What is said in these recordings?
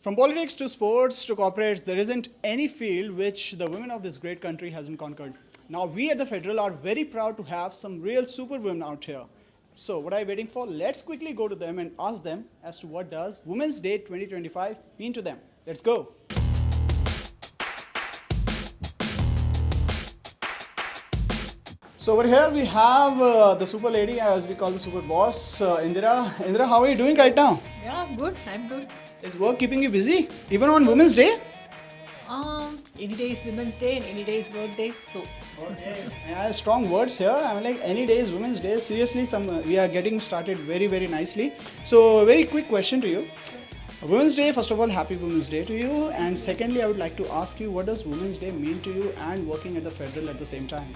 From politics to sports to corporates, there isn't any field which the women of this great country hasn't conquered. Now, we at the Federal are very proud to have some real superwomen out here. So, what are you waiting for? Let's quickly go to them and ask them as to what does Women's Day 2025 mean to them. Let's go. So over here we have the super lady, as we call the super boss, Indira. Indira, how are you doing right now? Yeah, good. I'm good. Is work keeping you busy? Even on Women's Day? Any day is Women's Day and any day is work day. So. Okay. Yeah, strong words here. I mean, like any day is Women's Day. Seriously, we are getting started very nicely. So, very quick question to you. Women's Day, first of all, happy Women's Day to you. And secondly, I would like to ask you, what does Women's Day mean to you and working at the Federal at the same time?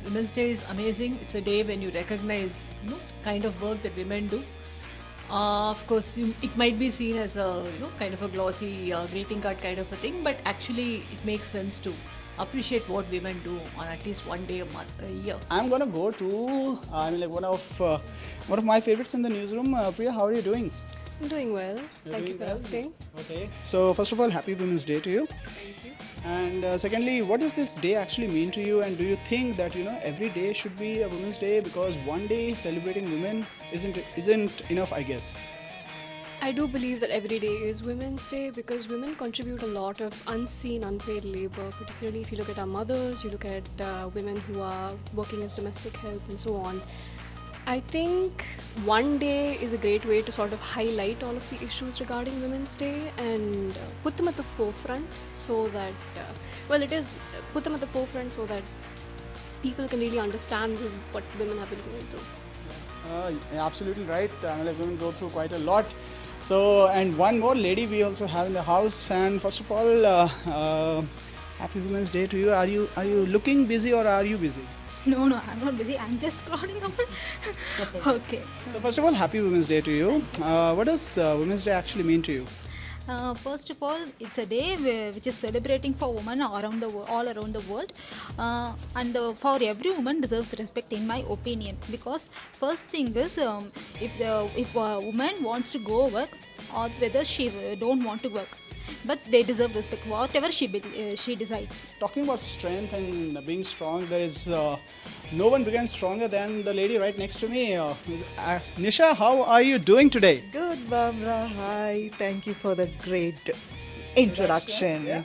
Women's Day is amazing. It's a day when you recognize kind of work that women do. Of course, it might be seen as a kind of a glossy greeting card kind of a thing, but actually it makes sense to appreciate what women do on at least one day a year. I'm gonna go to one of my favorites in the newsroom. Priya, how are you doing? I'm doing well. Thank you for well? asking. Okay. So first of all, happy Women's Day to you. Thank you. And secondly, what does this day actually mean to you? And do you think that every day should be a Women's Day, because one day celebrating women isn't enough, I guess? I do believe that every day is Women's Day because women contribute a lot of unseen, unpaid labor, particularly if you look at our mothers, you look at women who are working as domestic help and so on. I think one day is a great way to sort of highlight all of the issues regarding Women's Day and put them at the forefront so that, put them at the forefront so that people can really understand what women have been going through. Yeah, absolutely right. Women go through quite a lot. So, and one more lady we also have in the house. And first of all, happy Women's Day to you. Are you looking busy or are you busy? No, I'm not busy. I'm just scrolling up. Okay. So first of all, happy Women's Day to you. What does Women's Day actually mean to you? First of all, it's a day which is celebrating for women all around the world, and for every woman deserves respect, in my opinion. Because first thing is, if a woman wants to go work, or whether she don't want to work, but they deserve respect, whatever she decides. Talking about strength and being strong, there is no one began stronger than the lady right next to me. Nisha, how are you doing today? Good, Barbara. Hi. Thank you for the great introduction.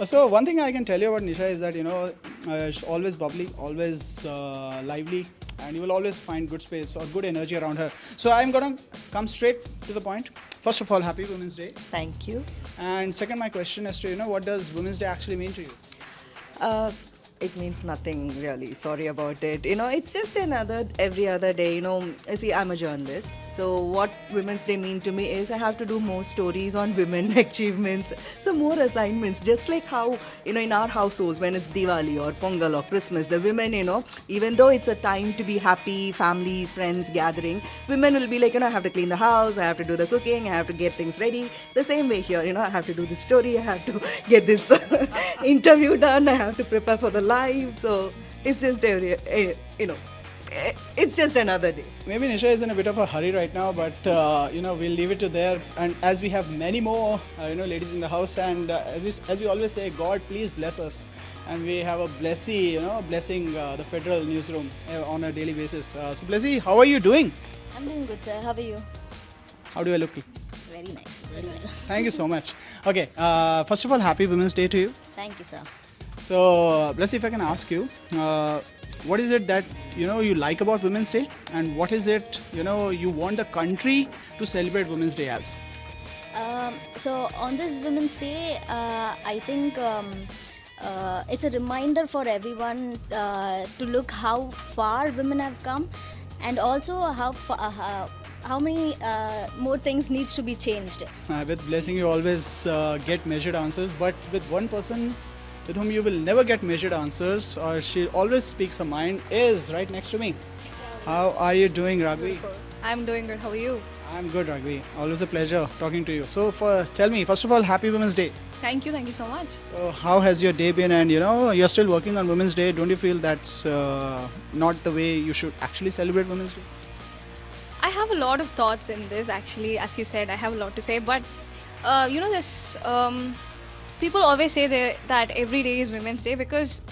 So one thing I can tell you about Nisha is that she's always bubbly, always lively, and you will always find good space or good energy around her. So I'm gonna come straight to the point. First of all, happy Women's Day. Thank you. And second, my question is to what does Women's Day actually mean to you? It means nothing really. Sorry about it. It's just every other day. See, I'm a journalist. So what Women's Day mean to me is I have to do more stories on women achievements. So more assignments, just like how, in our households, when it's Diwali or Pongal or Christmas, the women, even though it's a time to be happy, families, friends, gathering, women will be like, I have to clean the house, I have to do the cooking, I have to get things ready. The same way here, I have to do this story, I have to get this interview done, I have to prepare for the live. So it's just it's just another day. Maybe Nisha is in a bit of a hurry right now, but we'll leave it to there. And as we have many more ladies in the house, and as we always say, God please bless us, and we have a blessing the Federal newsroom on a daily basis. So Blessy, how are you doing? I'm doing good, sir. How are you? How do I look? Very nice. Very well. Thank you so much. Okay, first of all, happy Women's Day to you. Thank you, sir. So, Blessy, if I can ask you, what is it that you like about Women's Day, and what is it you want the country to celebrate Women's Day as? So on this Women's Day, I think it's a reminder for everyone to look how far women have come, and also how many more things needs to be changed. With Blessing, you always get measured answers, but with one person with whom you will never get measured answers, or she always speaks her mind, is right next to me. How are you doing, Ragvi? I'm doing good. How are you? I'm good, Ragvi. Always a pleasure talking to you. So, tell me, first of all, happy Women's Day. Thank you so much. So, how has your day been? And you're still working on Women's Day. Don't you feel that's not the way you should actually celebrate Women's Day? I have a lot of thoughts in this actually. As you said, I have a lot to say. But you know, this people always say that every day is Women's Day because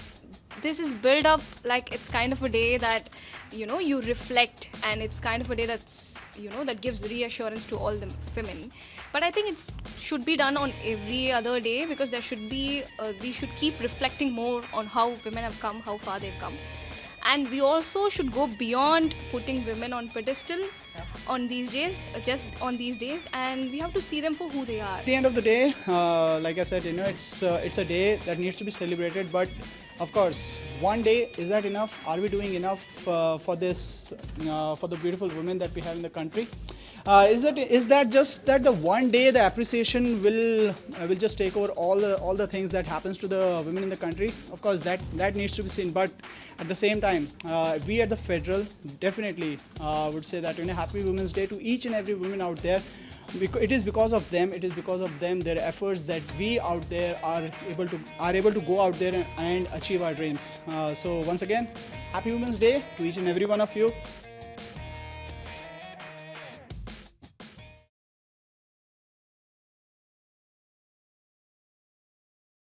this is built up like it's kind of a day that you reflect, and it's kind of a day that's that gives reassurance to all the women. But I think it should be done on every other day because there should be we should keep reflecting more on how women have come, how far they've come. And we also should go beyond putting women on pedestal on these days, just on these days, and we have to see them for who they are. At the end of the day, like I said, it's a day that needs to be celebrated. But of course, one day, is that enough? Are we doing enough for this, for the beautiful women that we have in the country? Is that just that the one day the appreciation will just take over all the things that happens to the women in the country? Of course, that needs to be seen. But at the same time, we at the Federal definitely would say that Happy Women's Day to each and every woman out there. It is because of them. It is because of them, their efforts, that we out there are able to go out there and achieve our dreams. So once again, Happy Women's Day to each and every one of you.